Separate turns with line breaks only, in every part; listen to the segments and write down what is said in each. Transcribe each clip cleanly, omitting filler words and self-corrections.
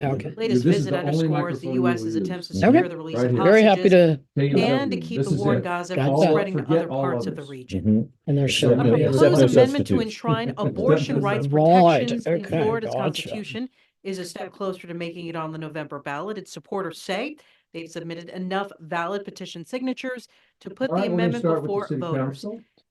Okay.
Latest visit underscores the U.S.'s attempts to
Okay.
secure the release of
Very happy
hostages
to.
and to keep the war in Gaza
Got
from
that.
spreading to other parts of the region.
And they're
A
showing me
proposed
a
amendment to enshrine abortion rights protections in
Okay,
Florida's
gotcha.
constitution is a step closer to making it on the November ballot. Its supporters say they've submitted enough valid petition signatures to put the amendment before voters.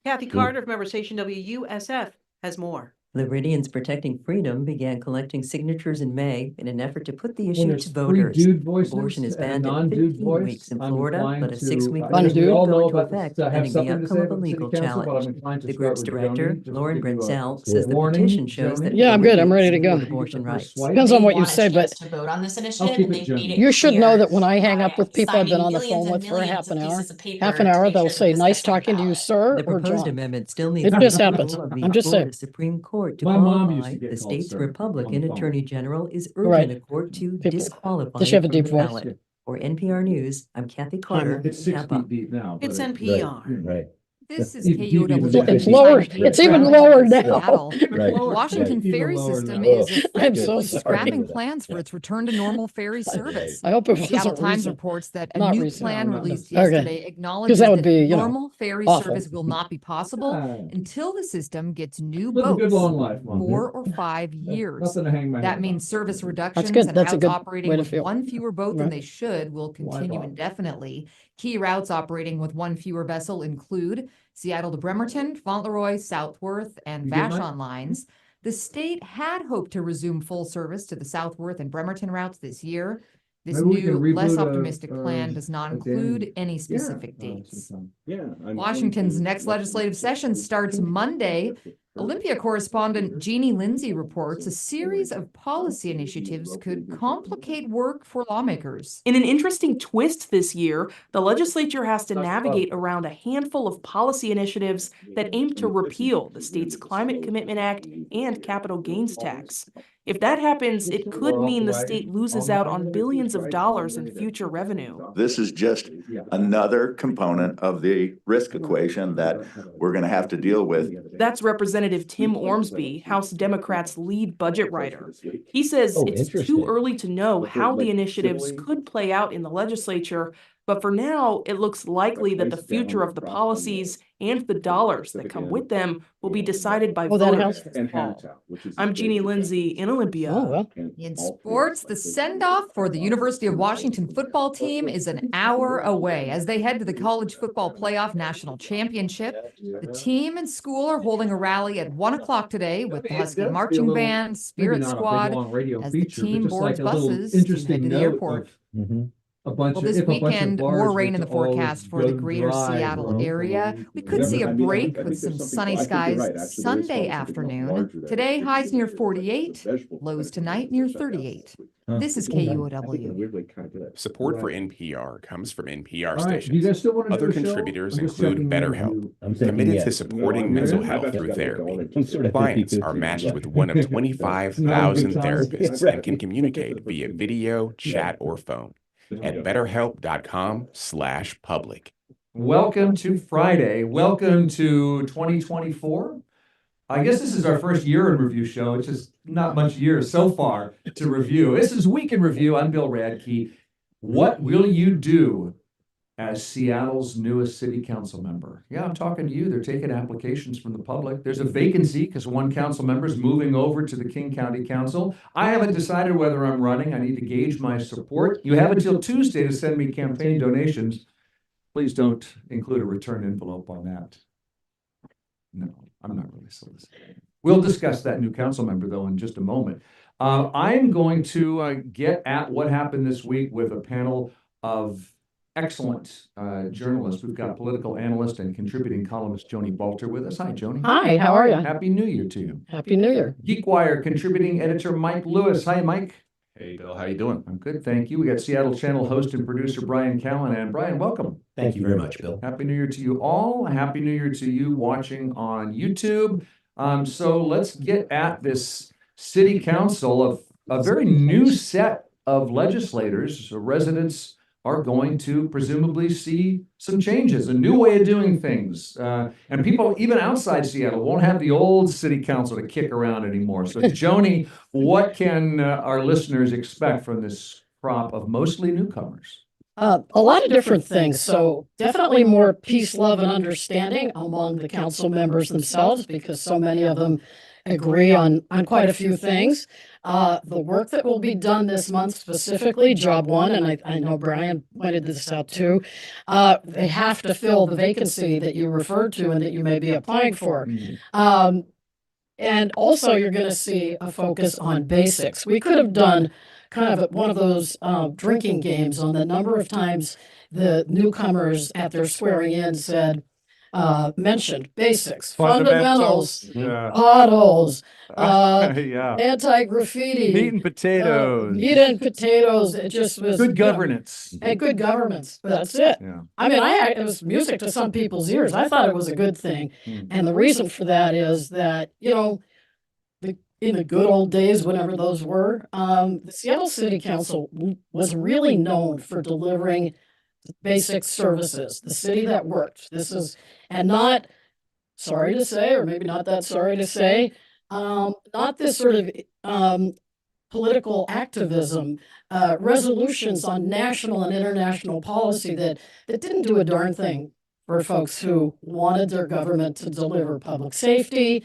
Kathy Carter of member station WUSF has more.
Floridians Protecting Freedom began collecting signatures in May in an effort to put the issue to voters. Abortion is banned at 15 weeks in Florida, but a 6-week limit will go into effect pending the outcome of a legal challenge. The group's director, Lauren Brenzel, says the petition shows that
Yeah, I'm good. I'm ready to go.
abortion rights.
Depends on what you say, but
to vote on this initiative, and they've made it
you should
clear
know that when I hang up
by
with people I've been on the
signing
phone with for
millions
half an
of
hour,
pieces of paper to make
they'll
sure
say,
that this
nice
gets on the
talking to you,
ballot.
sir,
The
or
proposed
John.
amendment still needs
It just happens.
approval of the
I'm just
Florida
saying.
Supreme Court to
My mom used
qualify.
to get
The
called
state's
sir on
Republican
the phone.
Attorney General is urging
Right.
the court to
People-
disqualify
Does she have
it
a
from
deep
the
voice?
ballot. For NPR News, I'm Kathy Carter.
It's 6
Napa.
feet deep now.
It's
but
NPR.
Right.
This is
Even- even
KUOW.
It's lower. It's even lower now.
Seattle.
Right.
Washington
Even
ferry
lower
system
now.
is
I'm so
effectively
sorry.
scrapping plans for its return to normal ferry service.
I hope it
Seattle
wasn't
Times
recent.
reports that a
Not
new
recent.
plan
No, not
released
necessarily. Okay.
yesterday acknowledges
that would be, you know,
normal ferry
awful.
service will not be possible until the system gets new
Live a good
boats
long life, Mom.
4 or 5 years.
Nothing to hang my
That
head
means service reductions
good.
and
That's a
routes
good
operating
way to
with
feel.
one fewer boat than
Right.
they should will continue
bother?
indefinitely. Key routes operating with one fewer vessel include Seattle to Bremerton, Fauntleroy, Southworth, and
You get mine?
Vashon lines. The state had hoped to resume full service to the Southworth and Bremerton routes this year. This
Maybe we can
new, less
reboot
optimistic plan does not include any specific dates. Washington's next legislative session starts Monday. Olympia correspondent Jeannie Lindsay reports a series of policy initiatives could complicate work for lawmakers.
In an interesting twist this year, the legislature has to navigate around a handful of policy initiatives that aim to repeal the state's Climate Commitment Act and capital gains tax. If that happens, it could mean the state loses out on billions of dollars in future revenue.
This is just another component of the risk equation that we're going to have to deal with.
That's Representative Tim Ormsby, House Democrats' lead budget writer. He says it's too early to know how the initiatives could play out in the legislature, but for now, it looks likely that the future of the policies and the dollars that come with them will be decided by
that
voters
helps.
this fall. I'm Jeannie Lindsay in Olympia.
Oh, well.
In sports, the send-off for the University of Washington football team is an hour away as they head to the College Football Playoff National Championship. The team and school are holding a rally at 1 o'clock today with the Husky Marching Band, Spirit Squad, as the team boards buses to head to the airport. Well, this weekend, more rain in the forecast for the greater Seattle area. We could see a break with some sunny skies Sunday afternoon. Today, highs near 48, lows tonight near 38. This is KUOW.
Support for NPR comes from NPR
All right, do you guys
stations.
still want to
Other
do a show?
contributors
I'm just
include
checking in
BetterHelp,
with you.
committed to supporting mental health through therapy. Clients are matched with one of 25,000 therapists and can communicate via video, chat, or phone at betterhelp.com/public.
Welcome to Friday. Welcome to 2024. I guess this is our first year in review show. It's just not much years so far to review. This is Week in Review. I'm Bill Radke. What will you do as Seattle's newest city council member? Yeah, I'm talking to you. They're taking applications from the public. There's a vacancy because one council member is moving over to the King County Council. I haven't decided whether I'm running. I need to gauge my support. You have until Tuesday to send me campaign donations. Please don't include a return envelope on that. No, I'm not really soliciting. We'll discuss that new council member, though, in just a moment. I'm going to get at what happened this week with a panel of excellent journalists. We've got political analyst and contributing columnist Joni Balter with us. Hi, Joni.
Hi, how are you?
Happy New Year to you.
Happy New Year.
Geekwire contributing editor Mike Lewis. Hi, Mike.
Hey, Bill, how you doing?
I'm good, thank you. We got Seattle Channel host and producer Brian Callanan. Brian, welcome.
Thank you very much, Bill.
Happy New Year to you all. Happy New Year to you watching on YouTube. So let's get at this city council of a very new set of legislators. So residents are going to presumably see some changes, a new way of doing things. And people even outside Seattle won't have the old city council to kick around anymore. So Joni, what can our listeners expect from this crop of mostly newcomers?
A lot of different things. So definitely more peace, love, and understanding among the council members themselves, because so many of them agree on quite a few things. The work that will be done this month, specifically job one, and I know Brian pointed this out too, they have to fill the vacancy that you referred to and that you may be applying for. And also you're going to see a focus on basics. We could have done kind of one of those drinking games on the number of times the newcomers at their swearing in said, mentioned basics, fundamentals, potholes,
Yeah.
anti-graffiti,
Meat and potatoes.
meat and potatoes. It just was
Good governance.
and good governance. That's it.
Yeah.
I mean, it was music to some people's ears. I thought it was a good thing. And the reason for that is that, in the good old days, whenever those were, the Seattle City Council was really known for delivering basic services, the city that worked. And not, sorry to say, or maybe not that sorry to say, not this sort of political activism, resolutions on national and international policy that didn't do a darn thing for folks who wanted their government to deliver public safety,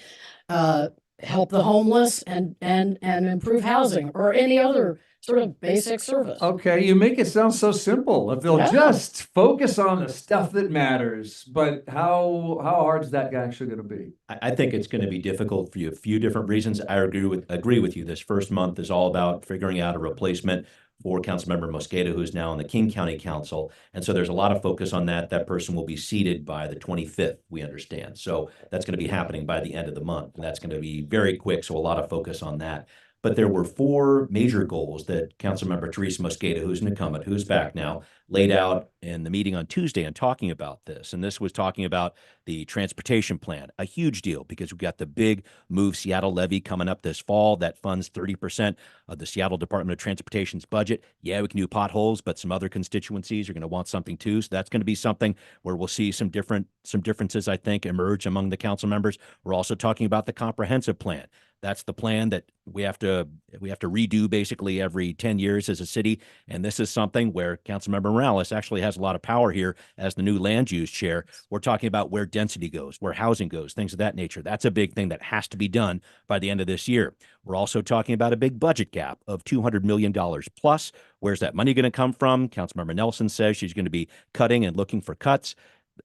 help the homeless, and improve housing or any other sort of basic service.
Okay, you make it sound so simple. If they'll just focus on the stuff that matters, but how hard is that actually going to be?
I think it's going to be difficult for you. A few different reasons. I agree with you. This first month is all about figuring out a replacement for Councilmember Mosqueda, who's now on the King County Council. And so there's a lot of focus on that. That person will be seated by the 25th, we understand. So that's going to be happening by the end of the month. And that's going to be very quick. So a lot of focus on that. But there were four major goals that Councilmember Teresa Mosqueda, who's an incumbent, who's back now, laid out in the meeting on Tuesday and talking about this. And this was talking about the transportation plan, a huge deal because we've got the big Move Seattle levy coming up this fall that funds 30% of the Seattle Department of Transportation's budget. Yeah, we can do potholes, but some other constituencies are going to want something too. So that's going to be something where we'll see some differences, I think, emerge among the council members. We're also talking about the comprehensive plan. That's the plan that we have to redo basically every 10 years as a city. And this is something where Councilmember Morales actually has a lot of power here as the new land use chair. We're talking about where density goes, where housing goes, things of that nature. That's a big thing that has to be done by the end of this year. We're also talking about a big budget gap of $200 million plus. Where's that money going to come from? Councilmember Nelson says she's going to be cutting and looking for cuts.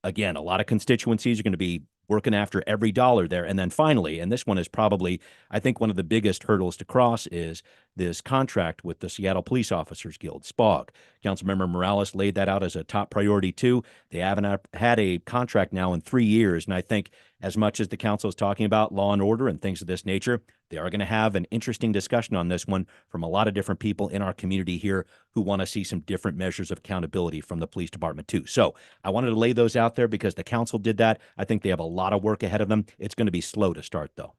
Again, a lot of constituencies are going to be working after every dollar there. And then finally, and this one is probably, I think, one of the biggest hurdles to cross is this contract with the Seattle Police Officers Guild, SPOG. Councilmember Morales laid that out as a top priority too. They haven't had a contract now in 3 years. And I think as much as the council is talking about law and order and things of this nature, they are going to have an interesting discussion on this one from a lot of different people in our community here who want to see some different measures of accountability from the police department too. So I wanted to lay those out there because the council did that. I think they have a lot of work ahead of them. It's going to be slow to start though.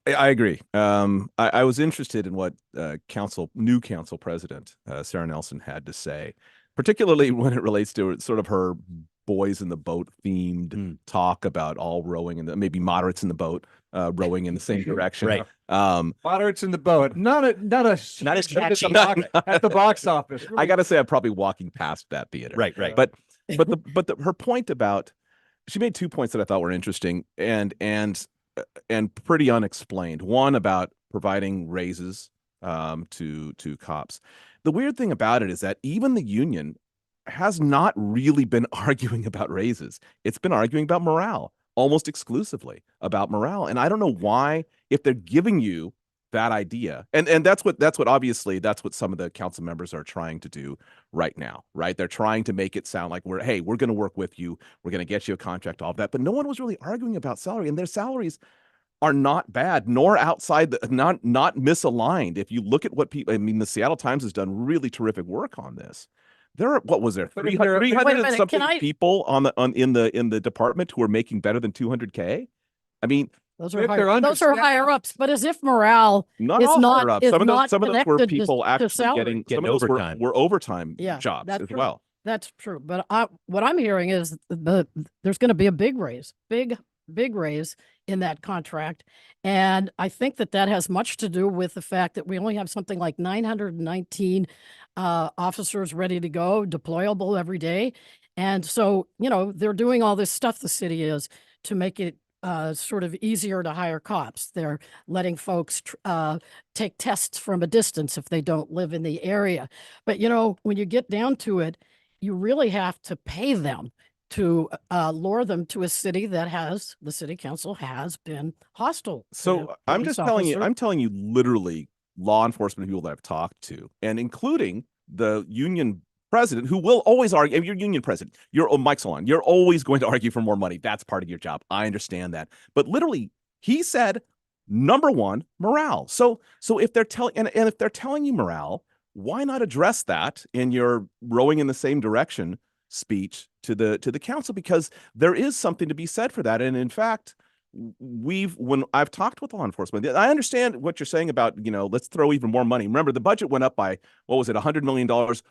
I agree. I was interested in what new council president Sarah Nelson had to say, particularly when it relates to sort of her boys in the boat themed talk about all rowing and maybe moderates in the boat rowing in the same direction.
Right.
Moderates in the boat, not as catchy at the box office.
I got to say, I'm probably walking past that theater.
Right.
But her point about, she made 2 points that I thought were interesting and pretty unexplained. One about providing raises to cops. The weird thing about it is that even the union has not really been arguing about raises. It's been arguing about morale, almost exclusively about morale. And I don't know why, if they're giving you that idea, and that's what obviously that's what some of the council members are trying to do right now, right? They're trying to make it sound like we're going to work with you, we're going to get you a contract, all of that. But no one was really arguing about salary, and their salaries are not bad, nor outside not misaligned. If you look at what people, I mean, the Seattle Times has done really terrific work on this. There are, what was there, 300 and something people in the department who are making better than $200K? I mean,
Those are
If they're
higher ups, but as if morale
Not
is
all
not
higher ups.
is
Some of those,
not
some of those were
connected
people
to
actually
salary.
some of those were overtime jobs
that's
as
true.
well.
That's true. But what I'm hearing is there's going to be a big raise, big raise in that contract. And I think that has much to do with the fact that we only have something like 919 officers ready to go, deployable every day. And so, they're doing all this stuff, the city is, to make it sort of easier to hire cops. They're letting folks take tests from a distance if they don't live in the area. But, when you get down to it, you really have to pay them to lure them to a city that the city council has been hostile.
So I'm just telling you, I'm telling you literally law enforcement people that I've talked to, and including the union president, who will always argue. If you're union president, you're Mike Salon, you're always going to argue for more money. That's part of your job. I understand that. But literally, he said, number one, morale. So if they're telling and if they're telling you morale, why not address that in your rowing in the same direction speech to the council? Because there is something to be said for that. And in fact, when I've talked with law enforcement, I understand what you're saying about, let's throw even more money. Remember, the budget went up by, what was it, $100 million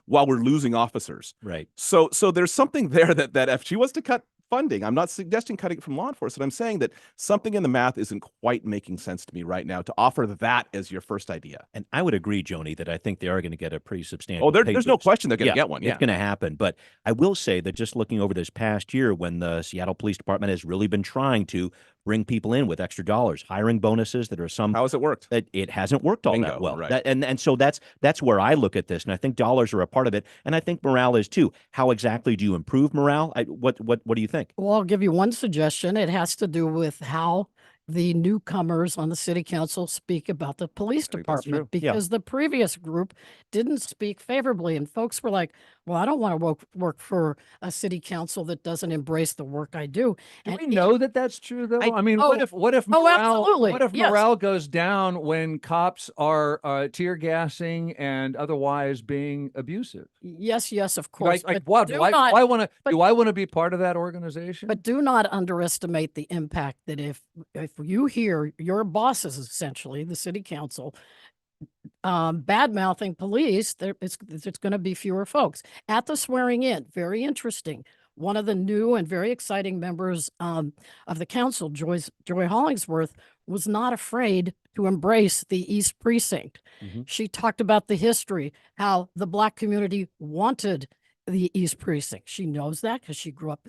while we're losing officers.
Right.
So there's something there that if she was to cut funding, I'm not suggesting cutting it from law enforcement. I'm saying that something in the math isn't quite making sense to me right now to offer that as your first idea.
And I would agree, Joni, that I think they are going to get a pretty substantial.
Oh, there's no question they're going to get one. Yeah,
it's going to happen. But I will say that just looking over this past year, when the Seattle Police Department has really been trying to bring people in with extra dollars, hiring bonuses that are some.
How has it worked?
That it hasn't worked all that well.
Right.
And so that's where I look at this, and I think dollars are a part of it, and I think morale is too. How exactly do you improve morale? What do you think?
Well, I'll give you one suggestion. It has to do with how the newcomers on the city council speak about the police department, because the previous group didn't speak favorably, and folks were like, well, I don't want to work for a city council that doesn't embrace the work I do.
Do we know that that's true, though? I mean,
oh,
what if
absolutely.
What if
Yes.
morale goes down when cops are tear gassing and otherwise being abusive?
Yes, of course.
Like what? Do I want to be part of that organization?
But do not underestimate the impact that if you hear your bosses, essentially the city council, bad mouthing police, it's going to be fewer folks at the swearing in. Very interesting. One of the new and very exciting members of the council, Joy Hollingsworth, was not afraid to embrace the East Precinct.
Mm-hmm.
She talked about the history, how the Black community wanted the East Precinct. She knows that because she grew up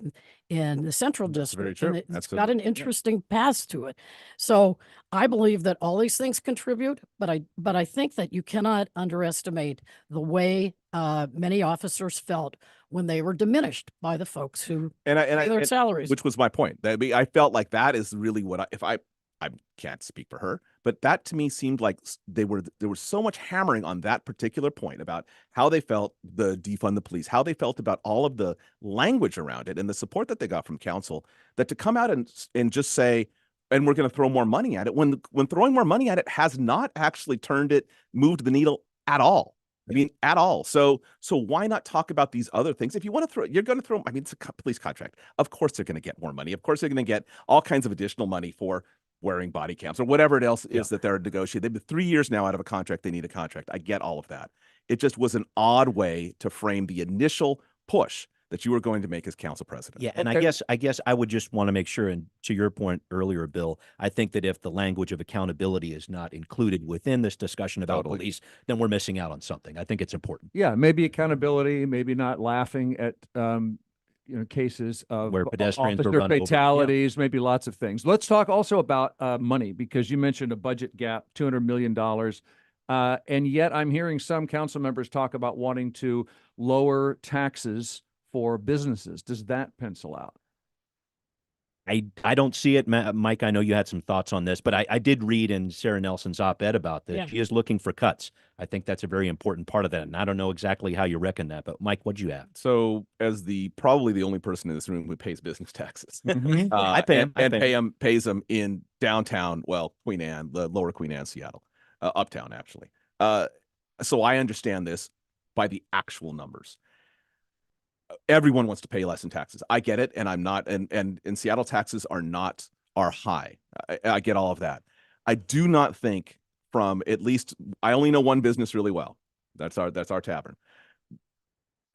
in the Central District.
Very true.
And it's got an interesting past to it. So I believe that all these things contribute, but I think that you cannot underestimate the way many officers felt when they were diminished by the folks who pay their salaries.
Which was my point. I felt like that is really what I can't speak for her, but that to me seemed like there was so much hammering on that particular point about how they felt the defund the police, how they felt about all of the language around it and the support that they got from council, that to come out and just say, and we're going to throw more money at it, when throwing more money at it has not actually moved the needle at all. I mean, at all. So why not talk about these other things? If you want to you're going to throw, I mean, it's a police contract. Of course, they're going to get more money. Of course, they're going to get all kinds of additional money for wearing body cams or whatever else is that they're negotiating. They've been 3 years now out of a contract. They need a contract. I get all of that. It just was an odd way to frame the initial push that you were going to make as council president.
Yeah, and I guess I would just want to make sure, and to your point earlier, Bill, I think that if the language of accountability is not included within this discussion about police, then we're missing out on something. I think it's important.
Yeah, maybe accountability, maybe not laughing at cases of
where pedestrians
officer
are run
fatalities, maybe lots of things. Let's talk also about money, because you mentioned a budget gap, $200 million. And yet I'm hearing some council members talk about wanting to lower taxes for businesses. Does that pencil out?
I don't see it, Mike. I know you had some thoughts on this, but I did read in Sarah Nelson's op-ed about this.
Yeah.
She is looking for cuts. I think that's a very important part of that, and I don't know exactly how you reckon that, but Mike, what'd you have?
So as probably the only person in this room who pays business taxes,
I pay them.
Pays them in downtown, Queen Anne, the lower Queen Anne, Seattle, uptown actually. So I understand this by the actual numbers. Everyone wants to pay less in taxes. I get it, and I'm not. And in Seattle, taxes are not are high. I get all of that. I do not think from at least, I only know one business really well. That's our tavern.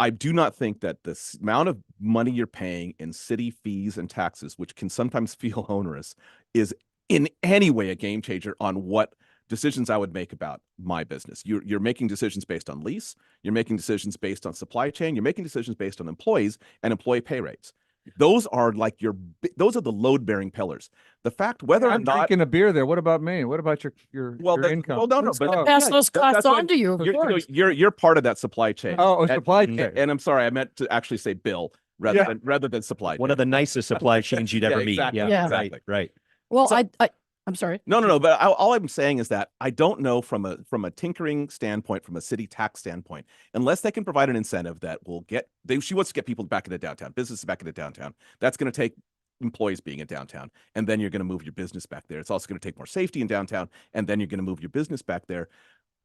I do not think that the amount of money you're paying in city fees and taxes, which can sometimes feel onerous, is in any way a game changer on what decisions I would make about my business. You're making decisions based on lease. You're making decisions based on supply chain. You're making decisions based on employees and employee pay rates. Those are like those are the load-bearing pillars. The fact whether
I'm
or not
drinking a beer there. What about me? What about your income?
well, no,
Let's
but
go.
Pass those costs
that's why
on to you. Of course.
you're part of that supply chain.
Oh, supply chain.
And I'm sorry, I meant to actually say bill rather than supply chain.
One of the nicest supply chains you'd ever meet.
Exactly,
Yeah.
exactly.
Right.
Well,
So-
I'm sorry.
No. But all I'm saying is that I don't know from a tinkering standpoint, from a city tax standpoint, unless they can provide an incentive that will she wants to get people back into downtown, businesses back into downtown. That's going to take employees being in downtown, and then you're going to move your business back there. It's also going to take more safety in downtown, and then you're going to move your business back there.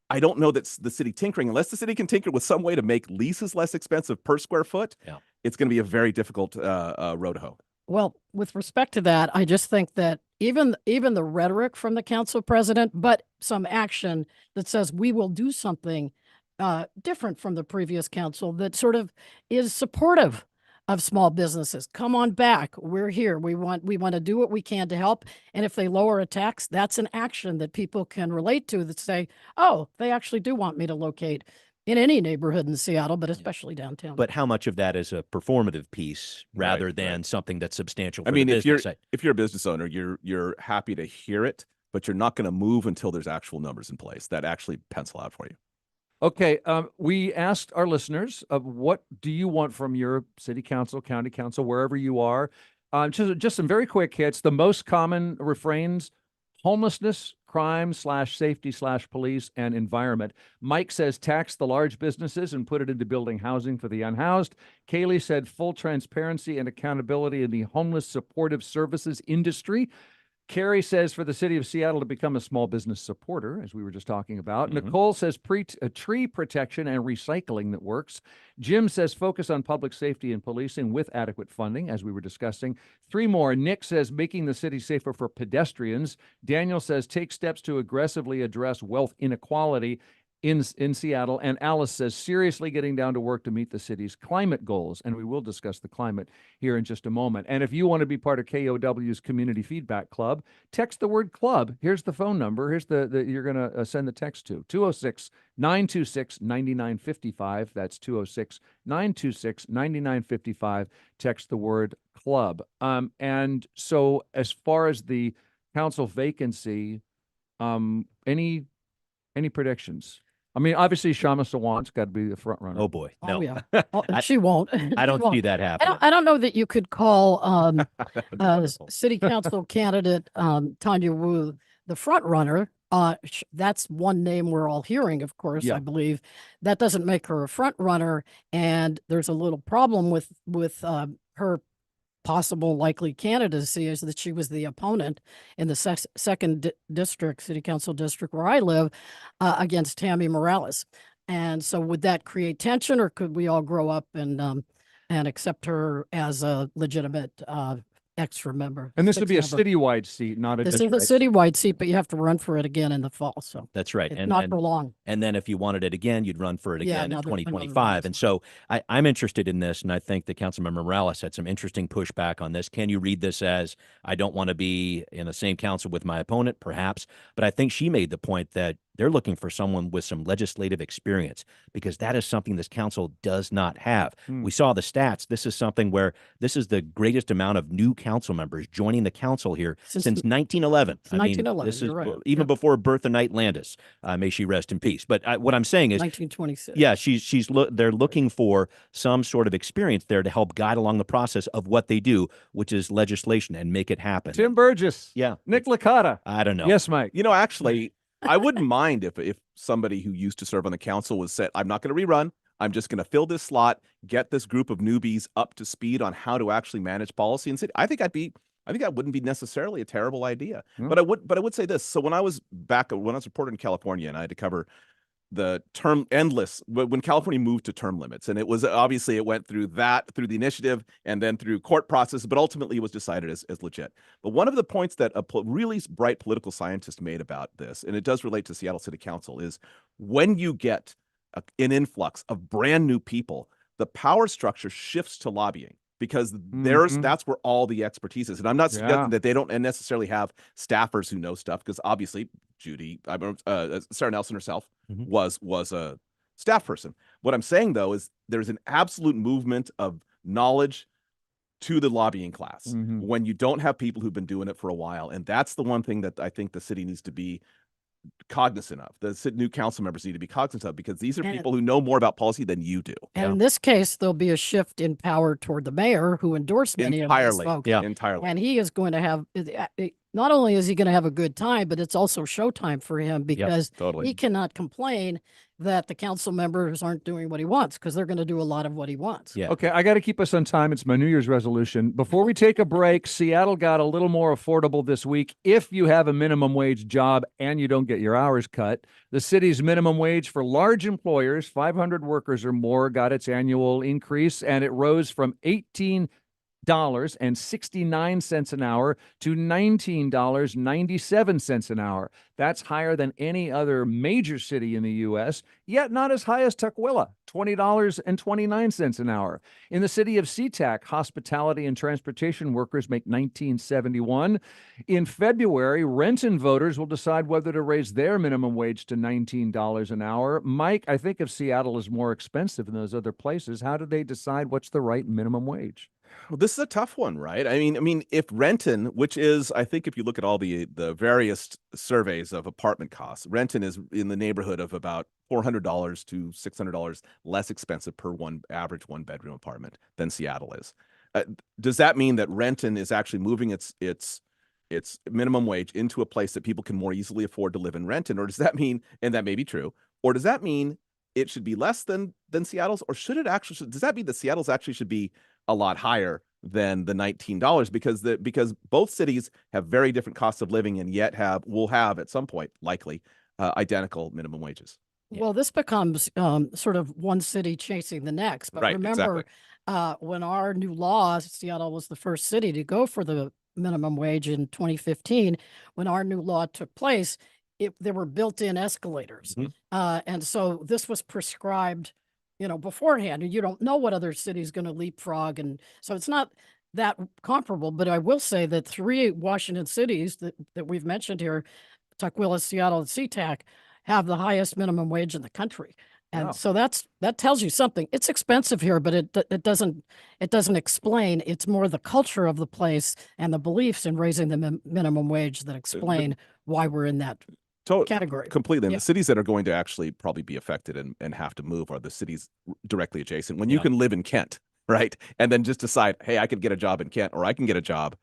I don't know that's the city tinkering, unless the city can tinker with some way to make leases less expensive per square foot.
Yeah.
It's going to be a very difficult road to hoe.
Well, with respect to that, I just think that even the rhetoric from the council president, but some action that says we will do something different from the previous council that sort of is supportive of small businesses. Come on back. We're here. We want to do what we can to help. And if they lower a tax, that's an action that people can relate to, that say, oh, they actually do want me to locate in any neighborhood in Seattle, but especially downtown.
But how much of that is a performative piece rather
Right,
than
right.
something that's substantial for
I mean,
the
if you're
business?
if you're a business owner, you're happy to hear it, but you're not going to move until there's actual numbers in place that actually pencil out for you.
Okay, we asked our listeners, what do you want from your city council, county council, wherever you are? Just some very quick hits. The most common refrains: homelessness, crime /safety /police, and environment. Mike says tax the large businesses and put it into building housing for the unhoused. Kaylee said full transparency and accountability in the homeless supportive services industry. Carrie says for the city of Seattle to become a small business supporter, as we were just talking about.
Mhm.
Nicole says tree protection and recycling that works. Jim says focus on public safety and policing with adequate funding, as we were discussing. 3 more. Nick says making the city safer for pedestrians. Daniel says take steps to aggressively address wealth inequality in Seattle. And Alice says seriously getting down to work to meet the city's climate goals. And we will discuss the climate here in just a moment. And if you want to be part of KOW's Community Feedback Club, text the word club. Here's the phone number. Here's the you're going to send the text to 206-926-9955. That's 206-926-9955. Text the word club. And so as far as the council vacancy, any predictions? I mean, obviously, Shama Sawant's got to be the front runner.
Oh boy, no.
Oh, yeah. Oh, she won't.
I don't
She won't.
see that happening.
I don't know that you could call city council candidate Tanya Wu the front runner. That's one name we're all hearing, of course,
Yeah.
I believe. That doesn't make her a front runner, and there's a little problem with her possible likely candidacy is that she was the opponent in the second district, city council district where I live, against Tammy Morales. And so would that create tension, or could we all grow up and accept her as a legitimate extra member?
And this would be a
sixth member?
citywide seat, not a
This is a
district.
citywide seat, but you have to run for it again in the fall. So
That's right.
it's not for long.
And then if you wanted it again, you'd run for it
Yeah,
again in
another
2025. And so I'm interested in this, and I think that Councilmember Morales had some interesting pushback on this. Can you read this as, I don't want to be in the same council with my opponent? Perhaps. But I think she made the point that they're looking for someone with some legislative experience, because that is something this council does not have. We saw the stats. This is something where this is the greatest amount of new council members joining the council here since 1911.
Since 1911,
This is
you're right.
even before Bertha Knight Landis. May she rest in peace. But what I'm saying is,
1926.
yeah, they're looking for some sort of experience there to help guide along the process of what they do, which is legislation, and make it happen.
Tim Burgess.
Yeah.
Nick Licata.
I don't know.
Yes, Mike.
You know, actually, I wouldn't mind if somebody who used to serve on the council was said, I'm not going to rerun. I'm just going to fill this slot, get this group of newbies up to speed on how to actually manage policy in city. I think that wouldn't be necessarily a terrible idea.
Hmm.
But I would say this. So when I was reporting in California and I had to cover term endless when California moved to term limits, and it was obviously it went through the initiative and then through court process, but ultimately it was decided as legit. But one of the points that a really bright political scientist made about this, and it does relate to Seattle City Council, is when you get an influx of brand new people, the power structure shifts to lobbying. Because that's where all the expertise is. And I'm not suggesting that they don't necessarily have staffers who know stuff, because obviously Sarah Nelson herself was a staff person. What I'm saying, though, is there's an absolute movement of knowledge to the lobbying class when you don't have people who've been doing it for a while. And that's the one thing that I think the city needs to be cognizant of. The new council members need to be cognizant of, because these are people who know more about policy than you do.
And in this case, there'll be a shift in power toward the mayor, who endorsed many of these folks.
Entirely.
And he is going to have, not only is he going to have a good time, but it's also showtime for him, because he cannot complain that the council members aren't doing what he wants, because they're going to do a lot of what he wants.
Okay, I got to keep us on time. It's my New Year's resolution. Before we take a break, Seattle got a little more affordable this week. If you have a minimum wage job and you don't get your hours cut, the city's minimum wage for large employers, 500 workers or more, got its annual increase, and it rose from $18.69 an hour to $19.97 an hour. That's higher than any other major city in the U.S., yet not as high as Tukwila, $20.29 an hour. In the city of SeaTac, hospitality and transportation workers make $19.71. In February, Renton voters will decide whether to raise their minimum wage to $19 an hour. Mike, I think if Seattle is more expensive than those other places, how do they decide what's the right minimum wage?
Well, this is a tough one, right? I mean, if Renton, which is, I think if you look at all the various surveys of apartment costs, Renton is in the neighborhood of about $400 to $600 less expensive per average one bedroom apartment than Seattle is. Does that mean that Renton is actually moving its minimum wage into a place that people can more easily afford to live in Renton? Or does that mean, and that may be true, or does that mean it should be less than Seattle's? Or does that mean that Seattle's actually should be a lot higher than the $19, because both cities have very different costs of living, and yet will have at some point likely identical minimum wages?
Well, this becomes sort of one city chasing the next. But remember, when our new law, Seattle was the first city to go for the minimum wage in 2015. When our new law took place, there were built-in escalators. And so this was prescribed beforehand, and you don't know what other city's going to leapfrog. And so it's not that comparable, but I will say that 3 Washington cities that we've mentioned here, Tukwila, Seattle, and SeaTac, have the highest minimum wage in the country. And so that tells you something. It's expensive here, but it doesn't explain. It's more the culture of the place and the beliefs in raising the minimum wage that explain why we're in that category.
Completely. And the cities that are going to actually probably be affected and have to move are the cities directly adjacent. When you can live in Kent, right, and then just decide, hey, I could get a job in Kent, or I can get a job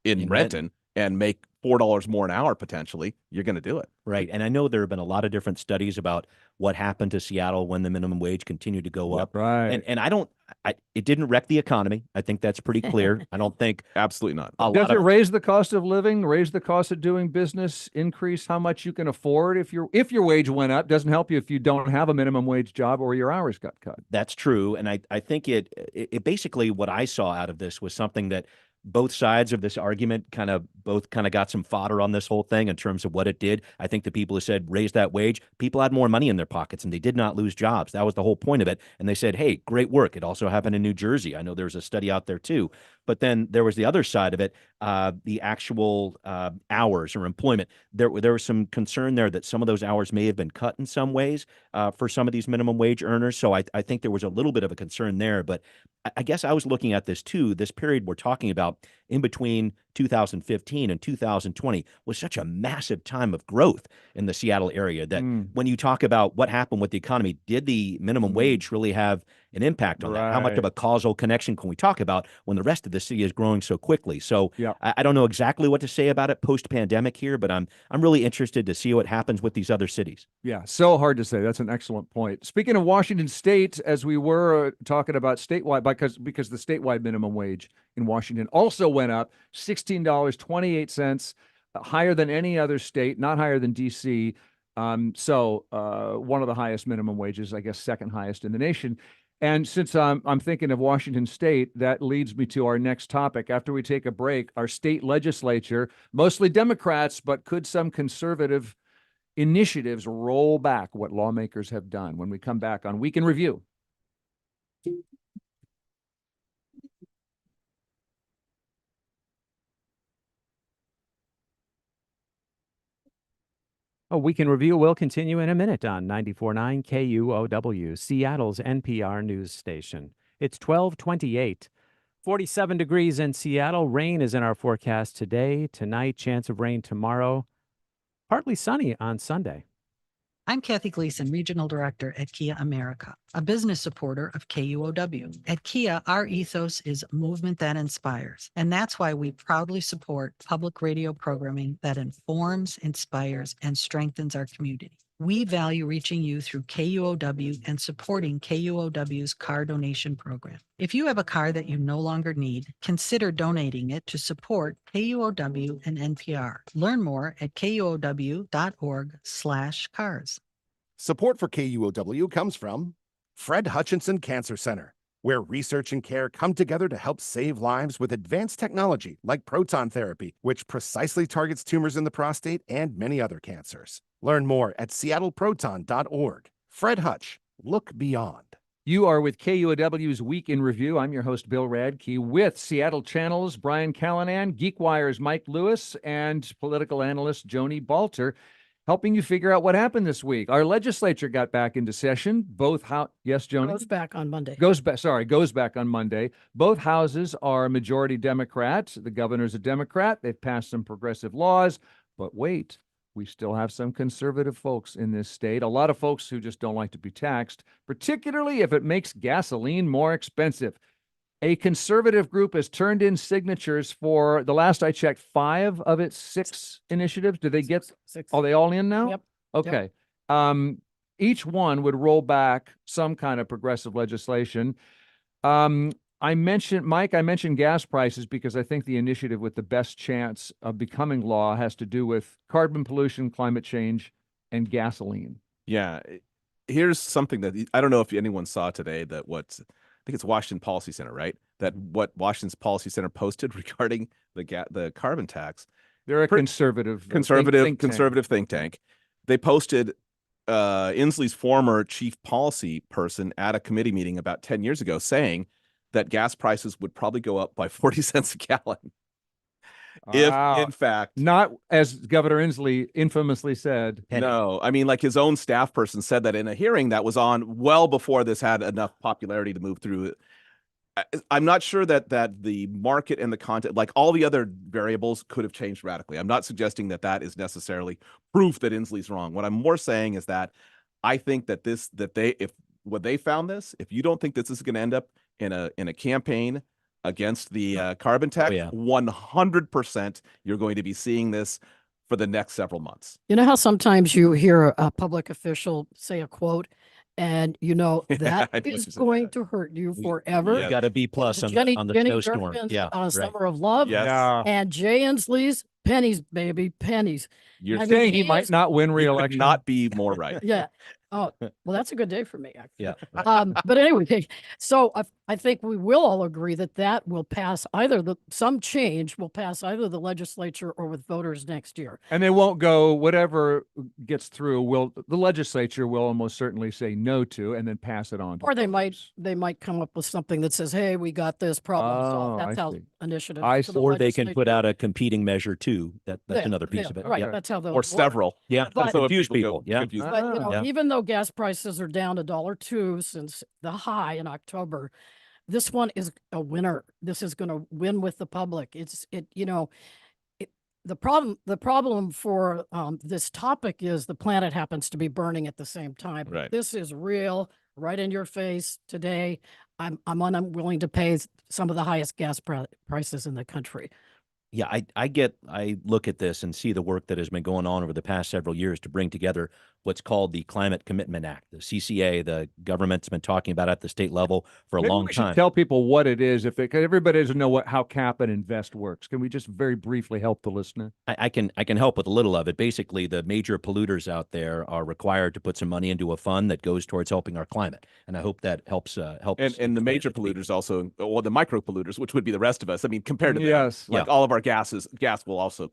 in Renton and make $4 more an hour potentially, you're going to do it.
Right. And I know there have been a lot of different studies about what happened to Seattle when the minimum wage continued to go up.
Right.
And it didn't wreck the economy. I think that's pretty clear. I don't think.
Absolutely not.
Does it raise the cost of living, raise the cost of doing business, increase how much you can afford? If your wage went up, doesn't help you if you don't have a minimum wage job or your hours got cut.
That's true. And I think it basically, what I saw out of this was something that both sides of this argument kind of got some fodder on this whole thing in terms of what it did. I think the people who said raise that wage, people had more money in their pockets and they did not lose jobs. That was the whole point of it. And they said, hey, great work. It also happened in New Jersey. I know there's a study out there too. But then there was the other side of it, the actual hours or employment. There was some concern there that some of those hours may have been cut in some ways for some of these minimum wage earners. So I think there was a little bit of a concern there. But I guess I was looking at this too. This period we're talking about in between 2015 and 2020 was such a massive time of growth in the Seattle area that when you talk about what happened with the economy, did the minimum wage really have an impact on that? How much of a causal connection can we talk about when the rest of the city is growing so quickly? So I don't know exactly what to say about it post-pandemic here, but I'm really interested to see what happens with these other cities.
Yeah, so hard to say. That's an excellent point. Speaking of Washington State, as we were talking about statewide, because the statewide minimum wage in Washington also went up $16.28, higher than any other state, not higher than D.C. So one of the highest minimum wages, I guess, second highest in the nation. And since I'm thinking of Washington State, that leads me to our next topic. After we take a break, our state legislature, mostly Democrats, but could some conservative initiatives roll back what lawmakers have done? When we come back on Week in Review.
A Week in Review will continue in a minute on 94.9 KUOW, Seattle's NPR news station. It's 12:28. 47 degrees in Seattle. Rain is in our forecast today, tonight, chance of rain tomorrow. Partly sunny on Sunday.
I'm Kathy Gleason, Regional Director at Kia America, a business supporter of KUOW. At Kia, our ethos is movement that inspires, and that's why we proudly support public radio programming that informs, inspires, and strengthens our community. We value reaching you through KUOW and supporting KUOW's car donation program. If you have a car that you no longer need, consider donating it to support KUOW and NPR. Learn more at kuow.org/cars.
Support for KUOW comes from Fred Hutchinson Cancer Center, where research and care come together to help save lives with advanced technology like proton therapy, which precisely targets tumors in the prostate and many other cancers. Learn more at seattleproton.org. Fred Hutch, look beyond.
You are with KUOW's Week in Review. I'm your host, Bill Radke, with Seattle Channel's Brian Callanan, Geekwire's Mike Lewis, and political analyst Joni Balter, helping you figure out what happened this week. Our legislature got back into session. Yes, Joni?
Goes back on Monday.
Goes back on Monday. Both houses are majority Democrat. The governor's a Democrat. They've passed some progressive laws. But wait, we still have some conservative folks in this state. A lot of folks who just don't like to be taxed, particularly if it makes gasoline more expensive. A conservative group has turned in signatures for, the last I checked, 5 of its 6 initiatives. Do they get,
Six.
are they all in now?
Yep.
Okay. Each one would roll back some kind of progressive legislation. I mentioned gas prices because I think the initiative with the best chance of becoming law has to do with carbon pollution, climate change, and gasoline.
Yeah. Here's something that I don't know if anyone saw today, that I think it's Washington Policy Center, right? That what Washington's Policy Center posted regarding the carbon tax.
They're a conservative
think tank. They posted Inslee's former chief policy person at a committee meeting about 10 years ago saying that gas prices would probably go up by 40 cents a gallon. If, in fact...
Not, as Governor Inslee infamously said.
No, I mean, like his own staff person said that in a hearing that was on well before this had enough popularity to move through. I'm not sure that the market and the content, like all the other variables, could have changed radically. I'm not suggesting that is necessarily proof that Inslee's wrong. What I'm more saying is that I think that if they found this, if you don't think this is going to end up in a campaign against the carbon tax, 100% you're going to be seeing this for the next several months.
You know how sometimes you hear a public official say a quote and you know that is going to hurt you forever?
You got a B+ on the snowstorm.
Yeah, Summer of Love.
Yes.
And Jay Inslee's pennies, baby, pennies.
You're saying he might not win re-election?
Could not be more right.
Yeah. Oh, well, that's a good day for me, actually.
Yeah.
But anyway, so I think we will all agree that will pass some change will pass either the legislature or with voters next year.
And they won't go, whatever gets through, the legislature will almost certainly say no to and then pass it on to
Or they
voters.
might come up with something that says, hey, we got this problem solved. That's
I
how
see.
initiatives.
Or they can put out a competing measure too. That's another piece of it.
Right.
Yeah.
That's how they'll
Or several.
Yeah.
But-
Confuse people. Yeah.
But even though gas prices are down $1.02 since the high in October, this one is a winner. This is going to win with the public. The problem for this topic is the planet happens to be burning at the same time.
Right.
This is real, right in your face today. I'm unwilling to pay some of the highest gas prices in the country.
Yeah, I look at this and see the work that has been going on over the past several years to bring together what's called the Climate Commitment Act, the CCA. The government's been talking about it at the state level for a
Maybe
long
we should
time.
tell people what it is, if everybody doesn't know how Cap and Invest works. Can we just very briefly help the listener?
I can help with a little of it. Basically, the major polluters out there are required to put some money into a fund that goes towards helping our climate, and I hope that helps.
And the major polluters also, well, the micro polluters, which would be the rest of us. I mean, compared to
Yes.
them, like all of our gas will also,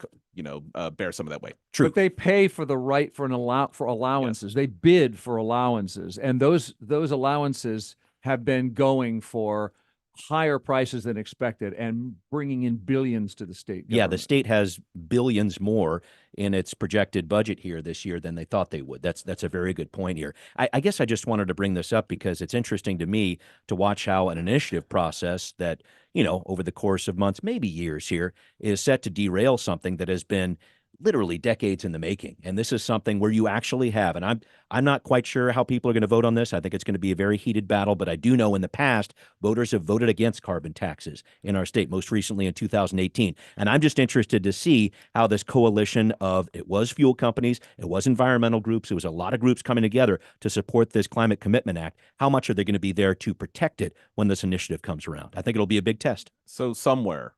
bear some of that weight.
True.
But they pay for the right for allowances. Yes. They bid for allowances, and those allowances have been going for higher prices than expected and bringing in billions to the state government.
Yeah, the state has billions more in its projected budget here this year than they thought they would. That's a very good point here. I guess I just wanted to bring this up because it's interesting to me to watch how an initiative process that, over the course of months, maybe years here, is set to derail something that has been literally decades in the making. And this is something where you actually have, and I'm not quite sure how people are going to vote on this. I think it's going to be a very heated battle, but I do know in the past, voters have voted against carbon taxes in our state, most recently in 2018. And I'm just interested to see how this coalition of, it was fuel companies, it was environmental groups, it was a lot of groups coming together to support this Climate Commitment Act. How much are they going to be there to protect it when this initiative comes around? I think it'll be a big test.
So somewhere,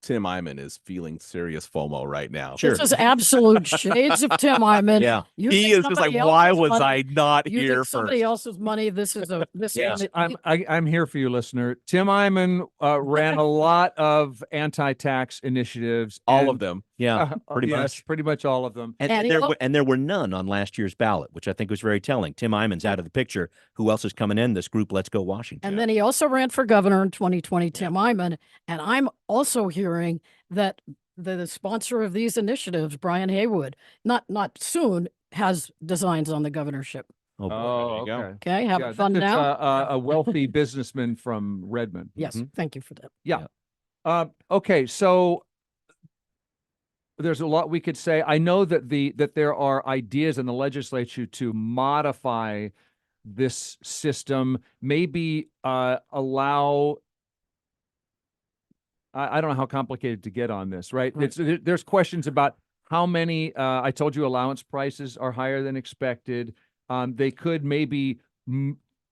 Tim Eyman is feeling serious FOMO right now.
This is absolute shades of Tim Eyman.
Yeah.
He is just like, why was I not here first?
Somebody else's money. This is
I'm here for you, listener. Tim Eyman ran a lot of anti-tax initiatives.
All of them.
Yeah,
pretty much all of them.
And there were none on last year's ballot, which I think was very telling. Tim Eyman's out of the picture. Who else is coming in? This group, Let's Go Washington.
And then he also ran for governor in 2020, Tim Eyman. And I'm also hearing that the sponsor of these initiatives, Brian Haywood, not soon, has designs on the governorship.
Oh,
okay.
Okay, have fun now.
A wealthy businessman from Redmond.
Yes, thank you for that.
Yeah. Okay, so there's a lot we could say. I know that there are ideas in the legislature to modify this system, maybe allow. I don't know how complicated to get on this, right? There's questions about how many. I told you allowance prices are higher than expected. They could maybe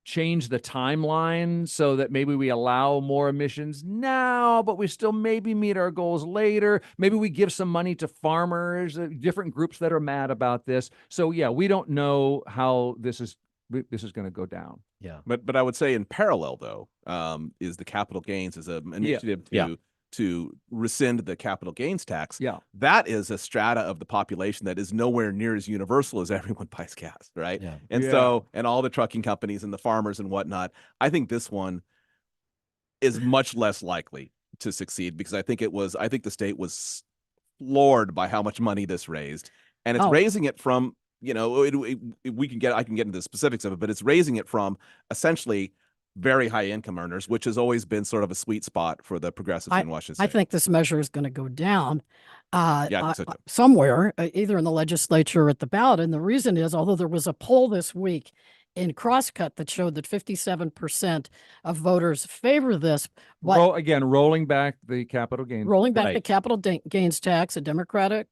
change the timeline so that maybe we allow more emissions now, but we still maybe meet our goals later. Maybe we give some money to farmers, different groups that are mad about this. So yeah, we don't know how this is going to go down.
Yeah.
But I would say in parallel though, is the capital gains is an initiative to rescind the capital gains tax.
Yeah.
That is a strata of the population that is nowhere near as universal as everyone buys gas, right?
Yeah.
And so, and all the trucking companies and the farmers and whatnot, I think this one is much less likely to succeed because I think the state was floored by how much money this raised. And it's raising it from, I can get into the specifics of it, but it's raising it from essentially very high income earners, which has always been sort of a sweet spot for the progressives in Washington.
I think this measure is going to go down
so
somewhere, either in the legislature or at the ballot. And the reason is, although there was a poll this week in Crosscut that showed that 57% of voters favor this. But
again, rolling back the capital gains.
The capital gains tax, a Democratic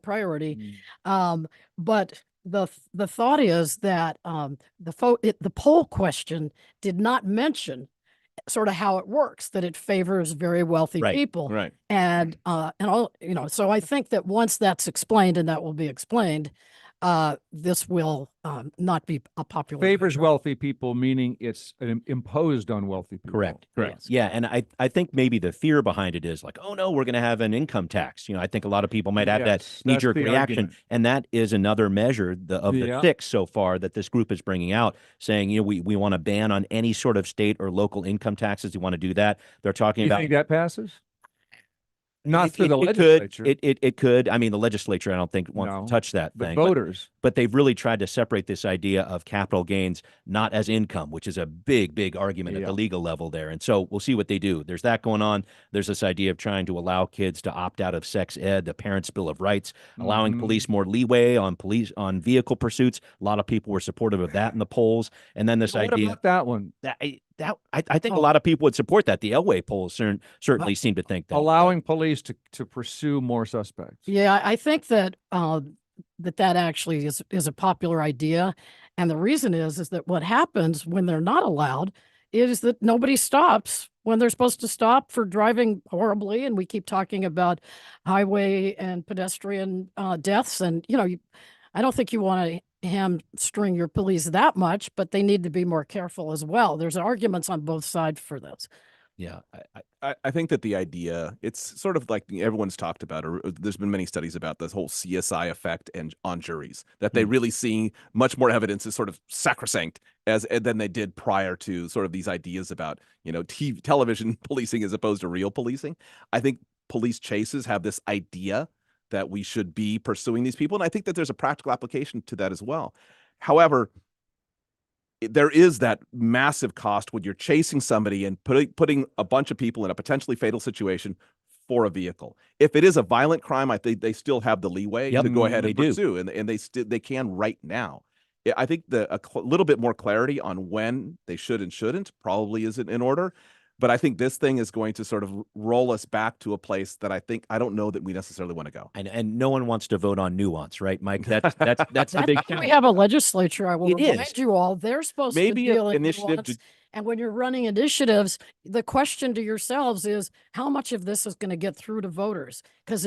priority. But the thought is that the poll question did not mention sort of how it works, that it favors very wealthy people.
Right.
And all, so I think that once that's explained, and that will be explained, this will not be a popular.
Favors wealthy people, meaning it's imposed on wealthy people.
Correct.
Yes.
Yeah, and I think maybe the fear behind it is like, oh no, we're going to have an income tax. I think a lot of people might have that knee-jerk reaction, argument. And that is another measure of the 6 so far that this group is bringing out, saying we want to ban on any sort of state or local income taxes. They want to do that. They're talking about.
You think that passes? Not through the legislature.
It could. I mean, the legislature, I don't think wants to touch that thing.
Voters.
But they've really tried to separate this idea of capital gains not as income, which is a big argument at the legal level there. And so we'll see what they do. There's that going on. There's this idea of trying to allow kids to opt out of sex ed, the Parents' Bill of Rights, allowing police more leeway on vehicle pursuits. A lot of people were supportive of that in the polls. And then this idea.
What about that one?
I think a lot of people would support that. The Elway polls certainly seem to think that.
Allowing police to pursue more suspects.
Yeah, I think that that actually is a popular idea. And the reason is that what happens when they're not allowed is that nobody stops when they're supposed to stop for driving horribly. And we keep talking about highway and pedestrian deaths. And, I don't think you want to hamstring your police that much, but they need to be more careful as well. There's arguments on both sides for this.
Yeah, I think that the idea, it's sort of like everyone's talked about, or there's been many studies about this whole CSI effect and on juries, that they really see much more evidence as sort of sacrosanct than they did prior to sort of these ideas about, television policing as opposed to real policing. I think police chases have this idea that we should be pursuing these people. And I think that there's a practical application to that as well. However, there is that massive cost when you're chasing somebody and putting a bunch of people in a potentially fatal situation for a vehicle. If it is a violent crime, I think they still have the leeway to go ahead and pursue, and they can right now. I think a little bit more clarity on when they should and shouldn't probably isn't in order. But I think this thing is going to sort of roll us back to a place that I don't know that we necessarily want to go.
And no one wants to vote on nuance, right, Mike? That's the big challenge.
We have a legislature. I will
It
remind
is.
you all, they're supposed
Maybe
to deal
an
in
initiative
nuance. And when you're running initiatives, the question to yourselves is how much of this is going to get through to voters? Because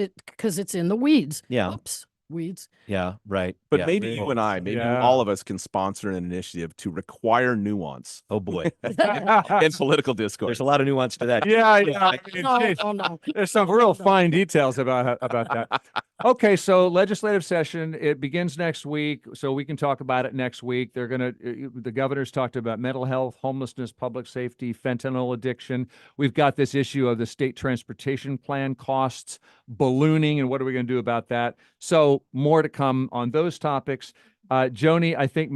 it's in the weeds.
Yeah.
Oops, weeds.
Yeah, right.
But
yeah.
maybe you and I, maybe all of us can sponsor an initiative to require nuance.
Oh boy.
in political discourse.
There's a lot of nuance to that.
Yeah. I mean,
No,
geez,
no.
there's some real fine details about that. Okay, so legislative session, it begins next week, so we can talk about it next week. The governor's talked about mental health, homelessness, public safety, fentanyl addiction. We've got this issue of the state transportation plan costs ballooning, and what are we going to do about that? So more to come on those topics. Joni, I think,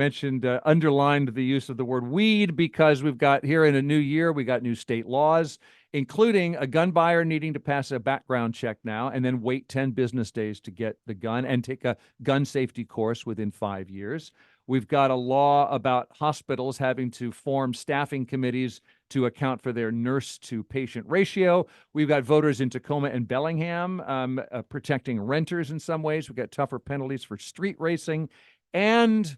underlined the use of the word weed, because we've got here in a new year, we got new state laws, including a gun buyer needing to pass a background check now and then wait 10 business days to get the gun and take a gun safety course within 5 years. We've got a law about hospitals having to form staffing committees to account for their nurse-to-patient ratio. We've got voters in Tacoma and Bellingham protecting renters in some ways. We've got tougher penalties for street racing. And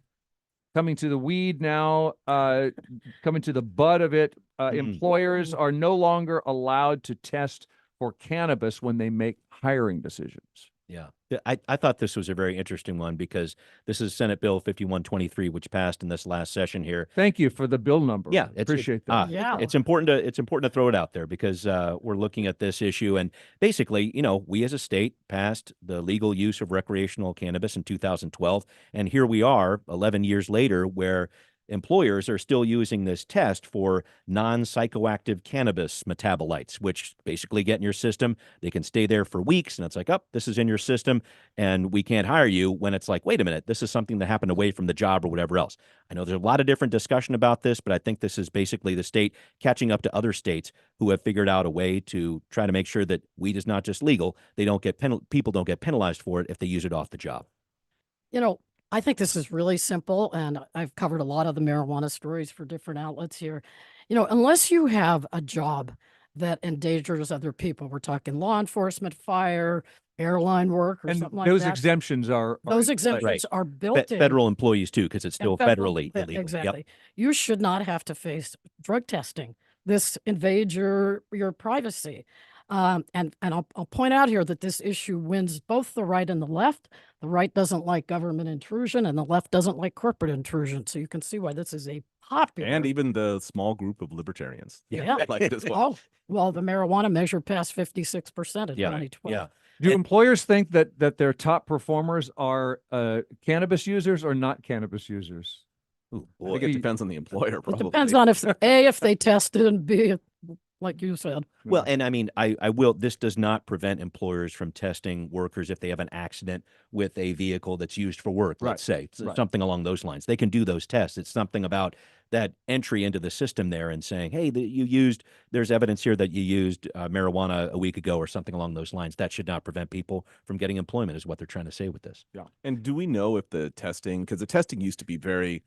coming to the weed now, coming to the butt of it, employers are no longer allowed to test for cannabis when they make hiring decisions.
Yeah. I thought this was a very interesting one, because this is Senate Bill 5123, which passed in this last session here.
Thank you for the bill number.
Yeah,
appreciate that.
Yeah.
It's important to throw it out there, because we're looking at this issue, and basically, we as a state passed the legal use of recreational cannabis in 2012, and here we are 11 years later, where employers are still using this test for non-psychoactive cannabis metabolites, which basically get in your system. They can stay there for weeks, and it's like, oh, this is in your system, and we can't hire you, when it's like, wait a minute, this is something that happened away from the job or whatever else. I know there's a lot of different discussion about this, but I think this is basically the state catching up to other states who have figured out a way to try to make sure that weed is not just legal. They don't get people don't get penalized for it if they use it off the job.
I think this is really simple, and I've covered a lot of the marijuana stories for different outlets here. Unless you have a job that endangers other people, we're talking law enforcement, fire, airline work, or something like that.
Those exemptions are
built in.
Federal employees too, because it's still federally illegal.
Exactly.
Yep.
You should not have to face drug testing. This invades your privacy. And I'll point out here that this issue wins both the right and the left. The right doesn't like government intrusion, and the left doesn't like corporate intrusion. So you can see why this is a popular.
And even the small group of libertarians.
Yeah.
Like it as well.
Oh, well, the marijuana measure passed 56% in 2012.
Yeah.
Do employers think that their top performers are cannabis users or not cannabis users?
Ooh,
I think it depends on the employer,
It
probably.
depends on if they tested, and B, like you said.
Well, and I mean, this does not prevent employers from testing workers if they have an accident with a vehicle that's used for work, let's say, something along those lines. They can do those tests. It's something about that entry into the system there and saying, hey, there's evidence here that you used marijuana a week ago or something along those lines. That should not prevent people from getting employment, is what they're trying to say with this.
Yeah. And do we know if the testing, because the testing used to be very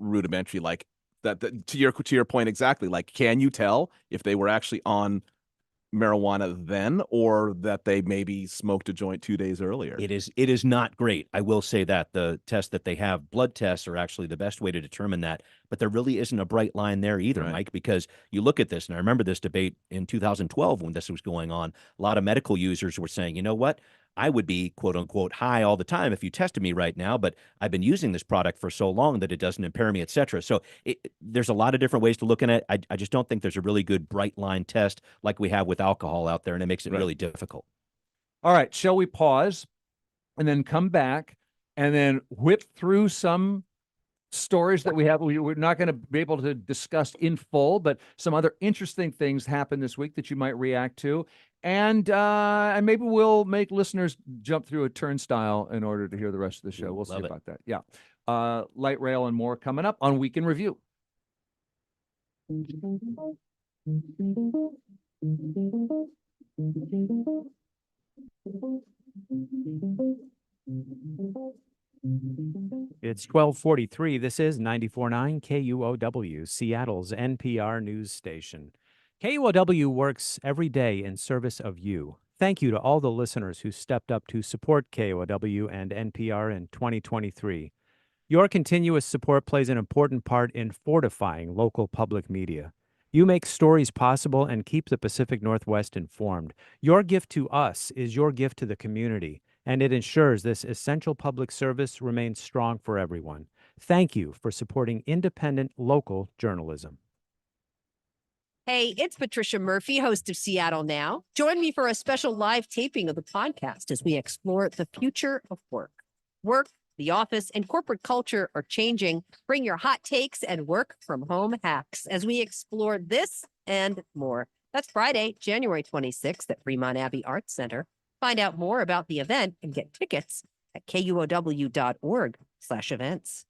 rudimentary, like that to your point exactly, like, can you tell if they were actually on marijuana then, or that they maybe smoked a joint 2 days earlier?
It is not great. I will say that the tests that they have, blood tests, are actually the best way to determine that. But there really isn't a bright line there either,
Right.
Mike, because you look at this, and I remember this debate in 2012 when this was going on. A lot of medical users were saying, you know what? I would be, quote unquote, high all the time if you tested me right now, but I've been using this product for so long that it doesn't impair me, et cetera. So there's a lot of different ways to look at it. I just don't think there's a really good bright line test like we have with alcohol out there, and it makes it really difficult.
All right, shall we pause and then come back and then whip through some stories that we have? We're not going to be able to discuss in full, but some other interesting things happened this week that you might react to. And maybe we'll make listeners jump through a turnstile in order to hear the rest of the show. We'll see about that. Yeah. Light rail and more coming up on Week in Review.
It's 12:43. This is 94.9 KUOW, Seattle's NPR news station. KUOW works every day in service of you. Thank you to all the listeners who stepped up to support KUOW and NPR in 2023. Your continuous support plays an important part in fortifying local public media. You make stories possible and keep the Pacific Northwest informed. Your gift to us is your gift to the community, and it ensures this essential public service remains strong for everyone. Thank you for supporting independent local journalism.
Hey, it's Patricia Murphy, host of Seattle Now. Join me for a special live taping of the podcast as we explore the future of work. Work, the office, and corporate culture are changing. Bring your hot takes and work from home hacks as we explore this and more. That's Friday, January 26th at Fremont Abbey Arts Center. Find out more about the event and get tickets at kuow.org/events.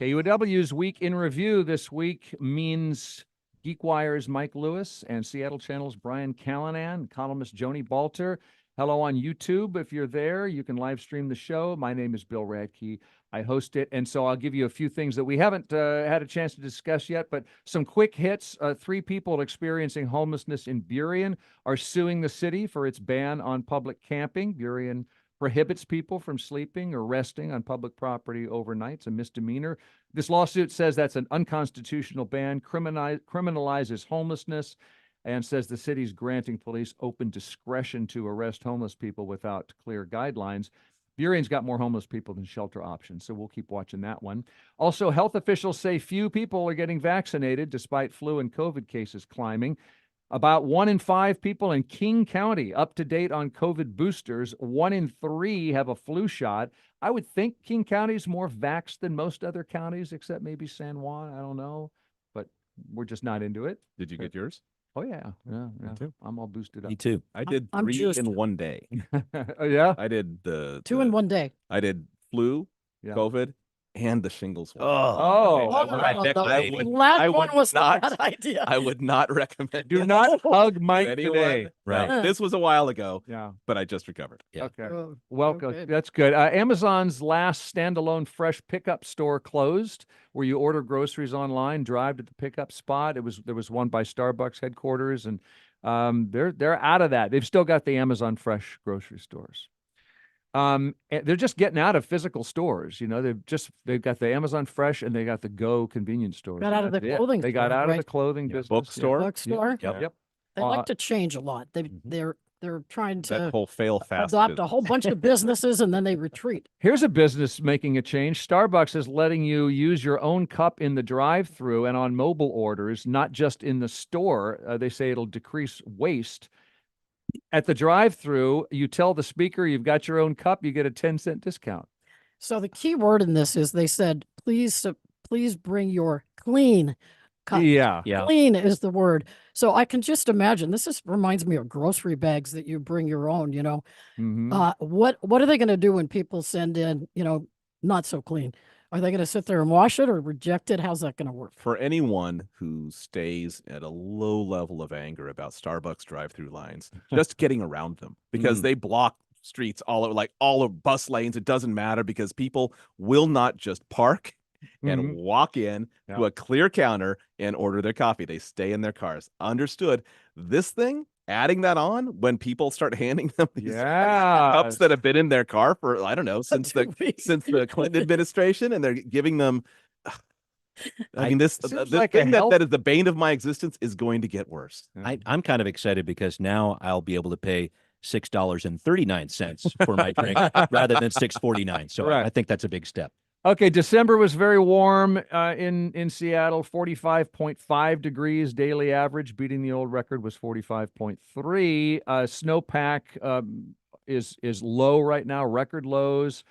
KUOW's Week in Review this week means Geekwire's Mike Lewis and Seattle Channel's Brian Callanan, columnist Joni Balter. Hello on YouTube. If you're there, you can live stream the show. My name is Bill Radke. I host it, and so I'll give you a few things that we haven't had a chance to discuss yet, but some quick hits. 3 people experiencing homelessness in Burien are suing the city for its ban on public camping. Burien prohibits people from sleeping or resting on public property overnight. It's a misdemeanor. This lawsuit says that's an unconstitutional ban, criminalizes homelessness, and says the city's granting police open discretion to arrest homeless people without clear guidelines. Burien's got more homeless people than shelter options, so we'll keep watching that one. Also, health officials say few people are getting vaccinated despite flu and COVID cases climbing. About 1 in 5 people in King County up to date on COVID boosters. 1 in 3 have a flu shot. I would think King County is more vaxxed than most other counties, except maybe San Juan. I don't know, but we're just not into it.
Did you get yours?
Oh, yeah. Me too. I'm all boosted up.
Me too.
I did
I'm
3
just-
in 1 day.
Oh, yeah?
I did the
2 in 1 day.
I did flu,
Yeah.
COVID, and the shingles one.
Oh.
I would
was
not-
a bad idea.
I would not recommend
Do
it
not hug Mike
to anyone.
today.
Right.
No, this was a while ago,
Yeah.
but I just recovered.
Yeah.
Okay.
Oh,
Welcome.
okay.
That's good. Amazon's last standalone fresh pickup store closed, where you order groceries online, drive to the pickup spot. There was one by Starbucks headquarters, and they're out of that. They've still got the Amazon Fresh grocery stores. And they're just getting out of physical stores. You know, they've got the Amazon Fresh and they got the Go convenience stores.
Got out of the
That's it.
clothing
They got
store,
out of the
right?
clothing business.
Bookstore.
Bookstore.
Yep.
They like to change a lot. They're trying
That
to
whole fail fast.
adopt a
business.
whole bunch of businesses and then they retreat.
Here's a business making a change. Starbucks is letting you use your own cup in the drive-thru and on mobile orders, not just in the store. They say it'll decrease waste. At the drive-thru, you tell the speaker you've got your own cup, you get a 10-cent discount.
So the key word in this is they said, please bring your clean cup.
Yeah.
Clean is the word. So I can just imagine, reminds me of grocery bags that you bring your own, you know.
Mhm.
What are they going to do when people send in, you know, not so clean? Are they going to sit there and wash it or reject it? How's that going to work?
For anyone who stays at a low level of anger about Starbucks drive-through lines, just getting around them because they block streets all over, like all of bus lanes. It doesn't matter because people will not just park and walk in to a clear counter and order their coffee. They stay in their cars. Understood. This thing, adding that on when people start handing them these cups that have been in their car for, I don't know, since the Clinton administration, and they're giving them. I mean, this thing that is the bane of my existence is going to get worse.
I'm kind of excited because now I'll be able to pay $6.39 for my drink rather than $6.49. So I think that's a big step.
Okay, December was very warm in Seattle, 45.5 degrees daily average. Beating the old record was 45.3. Snowpack is low right now, record lows.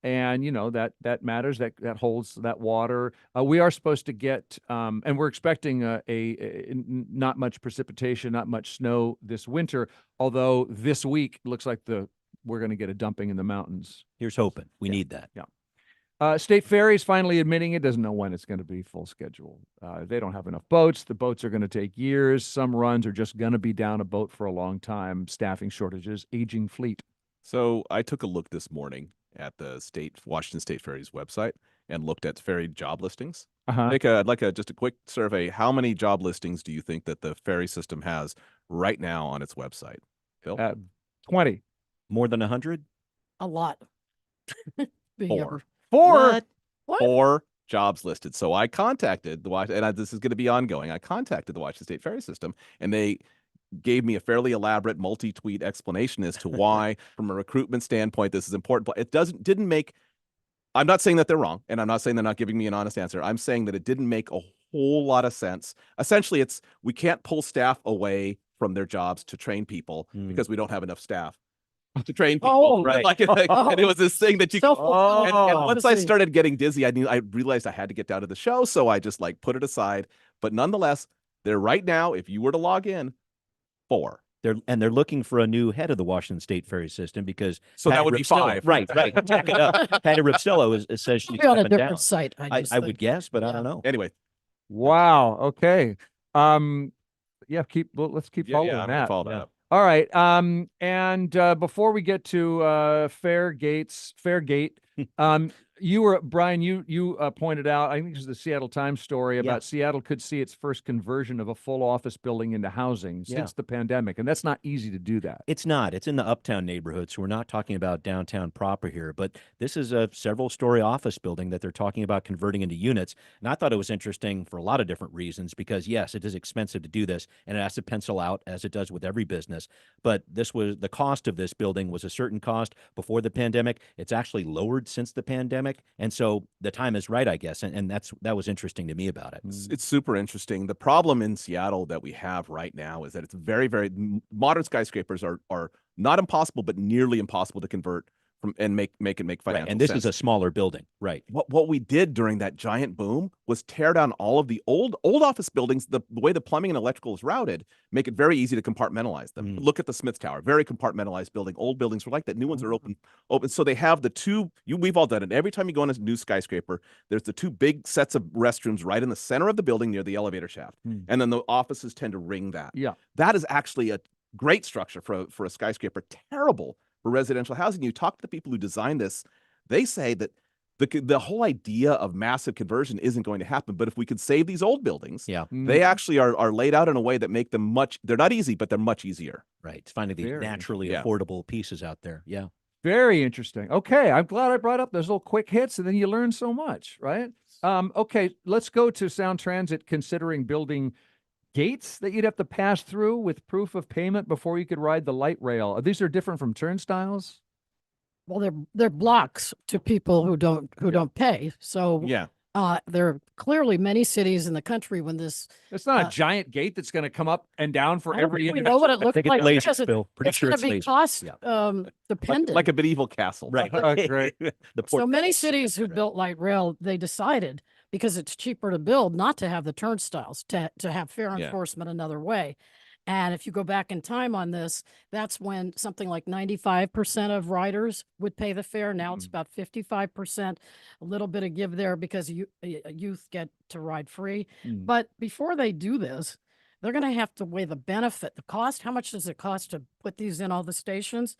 And, you know, that matters, that holds that water. We are supposed to get, and we're expecting not much precipitation, not much snow this winter, although this week it looks like we're going to get a dumping in the mountains.
Here's hoping. We need that.
Yeah. State Ferry's finally admitting it doesn't know when it's going to be full schedule. They don't have enough boats. The boats are going to take years. Some runs are just going to be down a boat for a long time. Staffing shortages, aging fleet.
So I took a look this morning at the Washington State Ferry's website and looked at ferry job listings. I'd like just a quick survey. How many job listings do you think that the ferry system has right now on its website? Phil?
20.
More than 100?
A lot.
4.
What?
4 jobs listed. So I contacted this is going to be ongoing. I contacted the Washington State Ferry System, and they gave me a fairly elaborate multi-tweet explanation as to why, from a recruitment standpoint, this is important. But it didn't make. I'm not saying that they're wrong, and I'm not saying they're not giving me an honest answer. I'm saying that it didn't make a whole lot of sense. Essentially, we can't pull staff away from their jobs to train people because we don't have enough staff to train people.
Oh, right.
And it was this thing that you. And once I started getting dizzy, I realized I had to get down to the show, so I just put it aside. But nonetheless, they're right now. If you were to log in, 4.
They're looking for a new head of the Washington State Ferry System because
that would be 5.
Right. Tack it up. Patty Ripsillo says she's
on a
stepping
different
down.
site.
I would guess, but I don't know.
Anyway.
Wow. Okay. Let's keep following that.
Follow that up.
All right. And before we get to Fairgate, Brian, you pointed out, I think it was the Seattle Times story about Seattle could see its first conversion of a full office building into housing since the pandemic. And that's not easy to do that.
It's not. It's in the uptown neighborhood. So we're not talking about downtown proper here, but this is a several-story office building that they're talking about converting into units. And I thought it was interesting for a lot of different reasons because, yes, it is expensive to do this and it has to pencil out as it does with every business. But the cost of this building was a certain cost before the pandemic. It's actually lowered since the pandemic. And so the time is right, I guess. And that was interesting to me about it.
It's super interesting. The problem in Seattle that we have right now is that it's very, very modern skyscrapers are not impossible, but nearly impossible to convert from and make financial sense.
And this is a smaller building, right?
What we did during that giant boom was tear down all of the old office buildings. The way the plumbing and electrical is routed, make it very easy to compartmentalize them. Look at the Smith Tower, very compartmentalized building. Old buildings were like that. New ones are open. So they have the two. We've all done it. Every time you go in a new skyscraper, there's the 2 big sets of restrooms right in the center of the building near the elevator shaft, and then the offices tend to ring that.
Yeah,
that is actually a great structure for a skyscraper. Terrible for residential housing. You talk to the people who designed this, they say that the whole idea of massive conversion isn't going to happen. But if we could save these old buildings, they actually are laid out in a way that make them they're not easy, but they're much easier.
Right. It's finding these naturally affordable pieces out there. Yeah.
Very interesting. Okay. I'm glad I brought up those little quick hits and then you learn so much, right? Okay. Let's go to Sound Transit considering building gates that you'd have to pass through with proof of payment before you could ride the light rail. These are different from turnstiles?
Well, they're blocks to people who don't pay. So there are clearly many cities in the country when this.
It's not a giant gate that's going to come up and down for every.
We know what it looks like.
Pretty sure
it's going to be cost dependent,
like a medieval castle.
Right.
Great.
So many cities who built light rail, they decided because it's cheaper to build not to have the turnstiles, to have fare enforcement another way. And if you go back in time on this, that's when something like 95% of riders would pay the fare. Now it's about 55%, a little bit of give there because youth get to ride free. But before they do this, they're going to have to weigh the benefit, the cost. How much does it cost to put these in all the stations?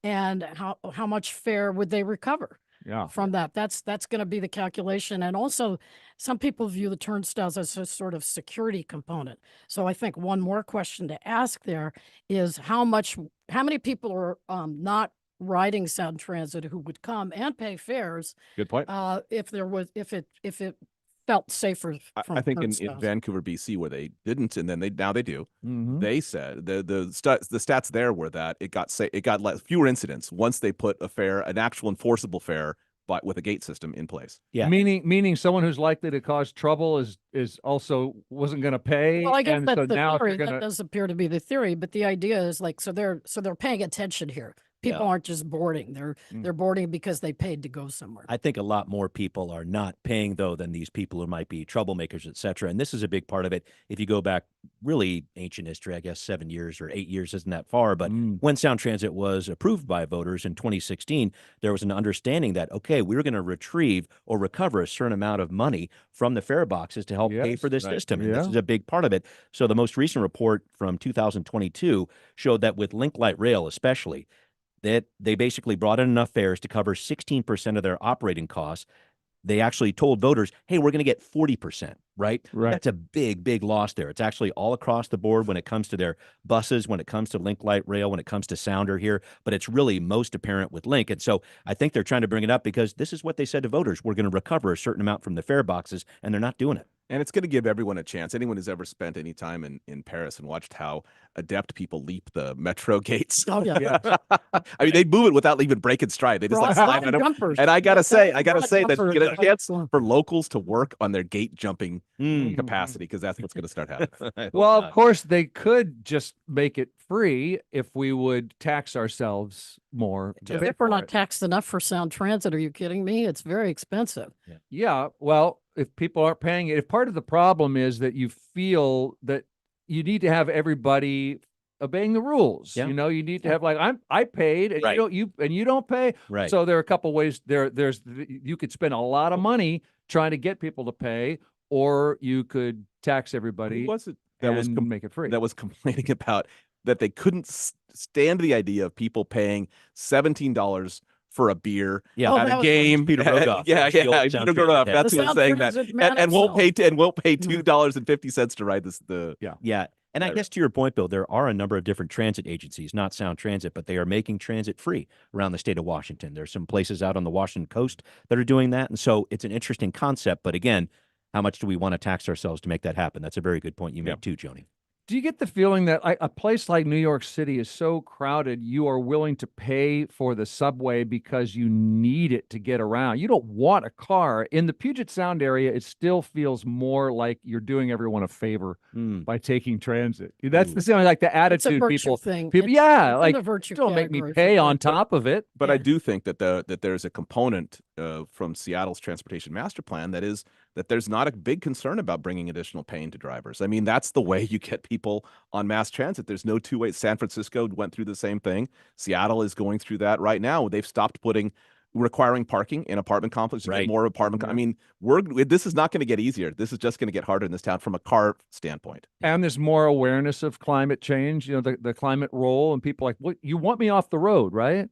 And how much fare would they recover?
Yeah.
from that. That's going to be the calculation. And also, some people view the turnstiles as a sort of security component. So I think one more question to ask there is how many people are not riding Sound Transit who would come and pay fares
Good point.
if it felt safer from
I think in
turnstiles.
Vancouver, BC, where they didn't, and then now they do.
Mhm.
They said the stats there were that it got fewer incidents once they put an actual enforceable fare, but with a gate system in place.
Yeah.
Meaning someone who's likely to cause trouble is also wasn't going to pay.
Well, I guess
and
that's
so
the
now if
theory.
you're gonna,
That does appear to be the theory, but the idea is like so they're paying attention here. People aren't just boarding; they're boarding because they paid to go somewhere.
I think a lot more people are not paying, though, than these people who might be troublemakers, et cetera. And this is a big part of it. If you go back really ancient history, I guess 7 years or 8 years isn't that far. But when Sound Transit was approved by voters in 2016, there was an understanding that, okay, we were going to retrieve or recover a certain amount of money from the fare boxes to help pay for this system. And this is a big part of it. So the most recent report from 2022 showed that with Link Light Rail especially, that they basically brought in enough fares to cover 16% of their operating costs. They actually told voters, hey, we're going to get 40%, right? That's a big, big loss there. It's actually all across the board when it comes to their buses, when it comes to Link Light Rail, when it comes to Sounder here, but it's really most apparent with Link. And so I think they're trying to bring it up because this is what they said to voters. We're going to recover a certain amount from the fare boxes, and they're not doing it.
And it's going to give everyone a chance. Anyone who's ever spent any time in Paris and watched how adept people leap the metro gates.
Oh, yeah.
I mean, they move it without even breaking stride. They just like slide on them. And I gotta say that get a chance for locals to work on their gate jumping capacity, because that's what's going to start happening.
well, of course, they could just make it free if we would tax ourselves more.
If we're not taxed enough for Sound Transit, are you kidding me? It's very expensive.
Yeah, well, if people aren't paying it, if part of the problem is that you feel that you need to have everybody obeying the rules, you know, you need to have like I paid and you don't pay.
Right.
So there are a couple ways there's you could spend a lot of money trying to get people to pay, or you could tax everybody.
Who was it
make it free?
That was complaining about that they couldn't stand the idea of people paying $17 for a beer at a game.
Peter Rogoff.
Peter Rogoff. That's who was saying that, and won't pay $2.50 to ride this.
Yeah. And I guess to your point, Bill, there are a number of different transit agencies, not Sound Transit, but they are making transit free around the state of Washington. There's some places out on the Washington coast that are doing that, and so it's an interesting concept. But again, how much do we want to tax ourselves to make that happen? That's a very good point you made too, Joni.
Do you get the feeling that a place like New York City is so crowded, you are willing to pay for the subway because you need it to get around? You don't want a car. In the Puget Sound area, it still feels more like you're doing everyone a favor by taking transit. That's the same, like the attitude
it's a
people
thing.
People,
It's
like
in the virtue
don't make me
category
pay
for
on
sure.
top of it.
But I do think that there's a component from Seattle's transportation master plan that there's not a big concern about bringing additional pain to drivers. I mean, that's the way you get people on mass transit. There's no two ways. San Francisco went through the same thing. Seattle is going through that right now. They've stopped requiring parking in apartment complexes. Get more apartment. I mean, this is not going to get easier. This is just going to get harder in this town from a car standpoint.
And there's more awareness of climate change, you know, the climate role, and people like, what, you want me off the road, right?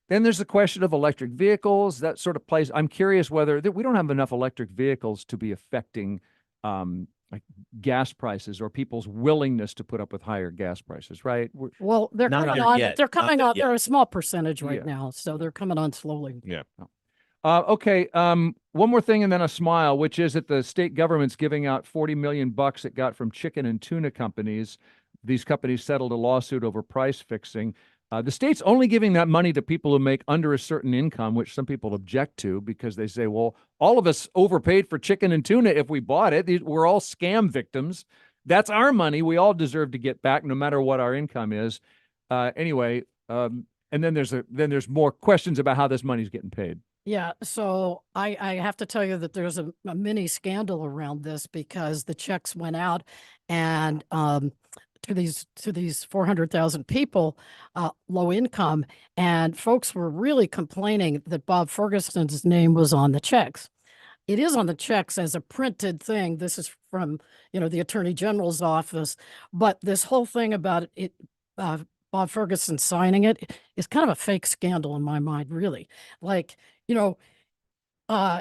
Then there's the question of electric vehicles, that sort of plays. I'm curious whether we don't have enough electric vehicles to be affecting like gas prices or people's willingness to put up with higher gas prices, right?
Well, they're
Not
coming
there
on.
yet.
They're coming
Not
on.
there
They're a small percentage right
Yeah.
now, so they're coming on slowly.
Yeah.
Okay. One more thing and then a smile, which is that the state government's giving out $40 million it got from chicken and tuna companies. These companies settled a lawsuit over price fixing. The state's only giving that money to people who make under a certain income, which some people object to because they say, well, all of us overpaid for chicken and tuna if we bought it. We're all scam victims. That's our money. We all deserve to get back no matter what our income is. Anyway, and then there's more questions about how this money's getting paid.
Yeah, so I have to tell you that there's a mini scandal around this because the checks went out and to these 400,000 people, low income, and folks were really complaining that Bob Ferguson's name was on the checks. It is on the checks as a printed thing. This is from, the Attorney General's office, but this whole thing about it, Bob Ferguson signing it is kind of a fake scandal in my mind, really. Like,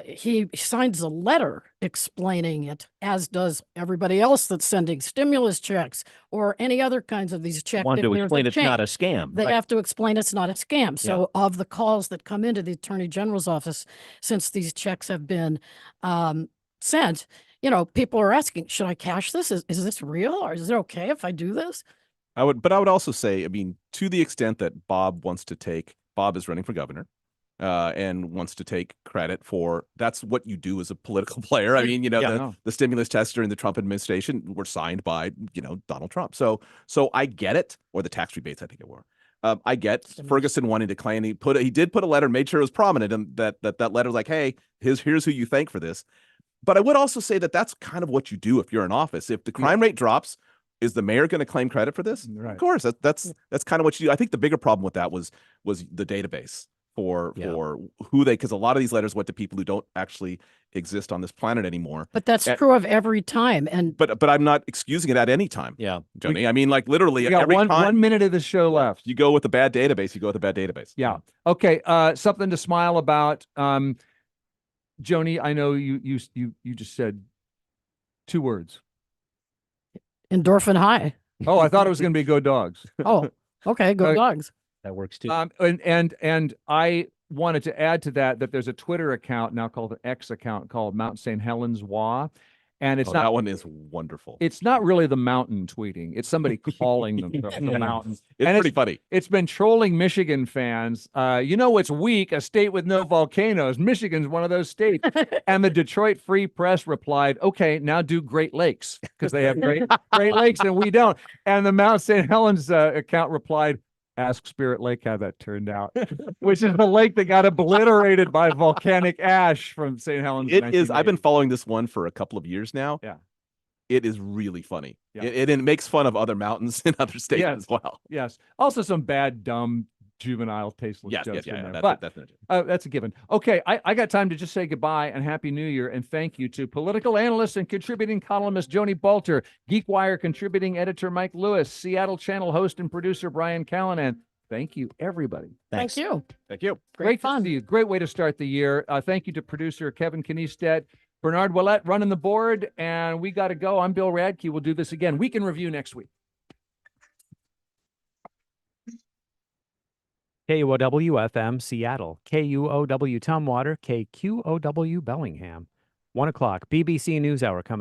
he signs a letter explaining it, as does everybody else that's sending stimulus checks or any other kinds of these checks.
Want
If
to
there's
explain it's not a
change,
scam.
they
Right.
have to explain it's not a scam. So of the calls that come into the Attorney General's office since these checks have been sent, people are asking, should I cash this? Is this real? Or is it okay if I do this?
But I would also say, I mean, to the extent that Bob is running for governor, and wants to take credit for, that's what you do as a political player. I mean, the stimulus checks during the Trump administration were signed by, Donald Trump. So I get it, or the tax rebates, I think it were. I get Ferguson wanting to claim he did put a letter, made sure it was prominent, and that letter was like, hey, here's who you thank for this. But I would also say that that's kind of what you do if you're in office. If the crime rate drops, is the mayor going to claim credit for this? Right. Of course, that's kind of what you do. I think the bigger problem with that was the database for who because a lot of these letters went to people who don't actually exist on this planet anymore.
But that's true of every time. And
but I'm not excusing it at any time.
Yeah,
Joni. I mean, like literally
every
time.
1 minute of the show left.
You go with a bad database. You go with a bad database.
Yeah. Okay. Something to smile about. Joni, I know you just said 2 words.
Endorphin high.
Oh, I thought it was going to be go dogs.
Oh, okay. Go dogs.
That works too.
And I wanted to add to that there's a Twitter account now called an X account called Mount St. Helens WA. And it's not,
that one is wonderful.
It's not really the mountain tweeting. It's somebody calling them the mountain.
It's pretty funny.
It's been trolling Michigan fans. It's weak, a state with no volcanoes. Michigan's one of those states. And the Detroit Free Press replied, okay, now do Great Lakes, because they have Great Lakes and we don't. And the Mount St. Helens account replied, ask Spirit Lake how that turned out, which is the lake that got obliterated by volcanic ash from St. Helens.
It is. I've been following this one for a couple of years now.
Yeah.
It is really funny.
Yeah.
It makes fun of other mountains in other states as well.
Yes. Also some bad, dumb, juvenile, tasteless jokes in there. That's a given. Okay, I got time to just say goodbye and Happy New Year and thank you to political analyst and contributing columnist Joni Balter, Geekwire contributing editor Mike Lewis, Seattle Channel host and producer Brian Callanan. Thank you, everybody.
Thanks. Thank you.
Thank you.
Great fun to you. Great way to start the year. Thank you to producer Kevin Kniestedt, Bernard Willett running the board, and we got to go. I'm Bill Radke. We'll do this again. Week in Review next week.
KUOW-FM Seattle, KUOW Tumwater, KQOW Bellingham. 1 o'clock, BBC NewsHour coming